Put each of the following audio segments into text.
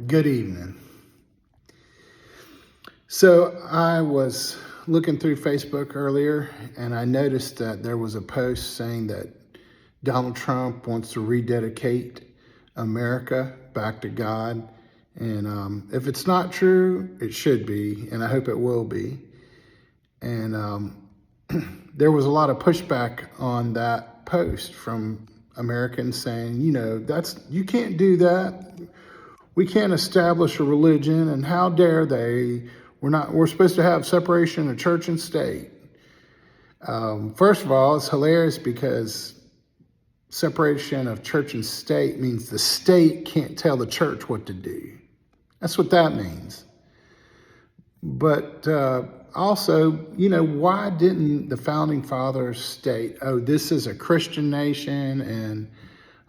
Good evening. So I was looking through Facebook earlier and I noticed that there was a post saying that Donald Trump wants to rededicate America back to God. And if it's not true, it should be, and I hope it will be. And there was a lot of pushback on that post from Americans saying, you can't do that. We can't establish a religion, and how dare they? We're supposed to have separation of church and state. First of all, it's hilarious because separation of church and state means the state can't tell the church what to do. That's what that means. But also, why didn't the founding fathers state, oh, this is a Christian nation and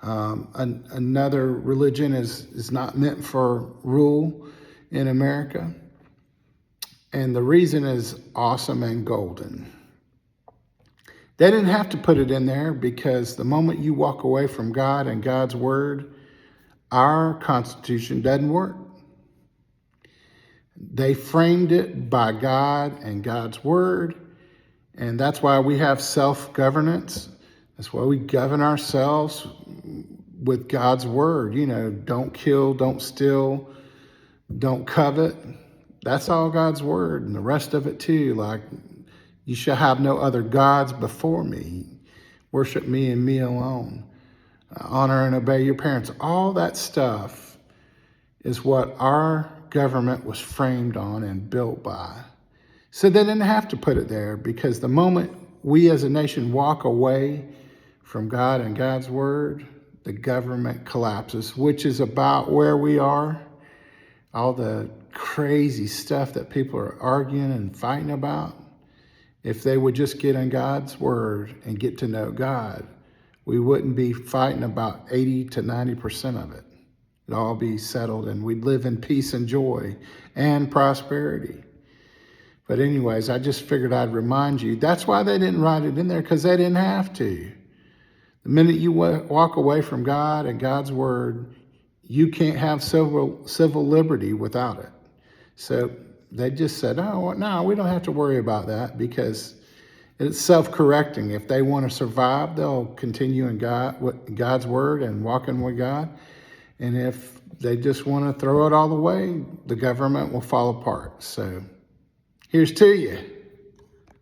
another religion is not meant for rule in America? And the reason is awesome and golden. They didn't have to put it in there because the moment you walk away from God and God's word, our Constitution doesn't work. They framed it by God and God's word, and that's why we have self-governance. That's why we govern ourselves with God's word. Don't kill, don't steal, don't covet. That's all God's word, and the rest of it too, like you shall have no other gods before me. Worship me and me alone. Honor and obey your parents. All that stuff is what our government was framed on and built by. So they didn't have to put it there because the moment we as a nation walk away from God and God's word, the government collapses, which is about where we are. All the crazy stuff that people are arguing and fighting about. If they would just get in God's word and get to know God, we wouldn't be fighting about 80 to 90% of it. It'd all be settled and we'd live in peace and joy and prosperity. But anyways, I just figured I'd remind you, that's why they didn't write it in there, because they didn't have to. The minute you walk away from God and God's word, you can't have civil liberty without it. So they just said, oh, no, we don't have to worry about that because it's self-correcting. If they want to survive, they'll continue in God's word and walking with God. And if they just want to throw it all away, the government will fall apart. So here's to you.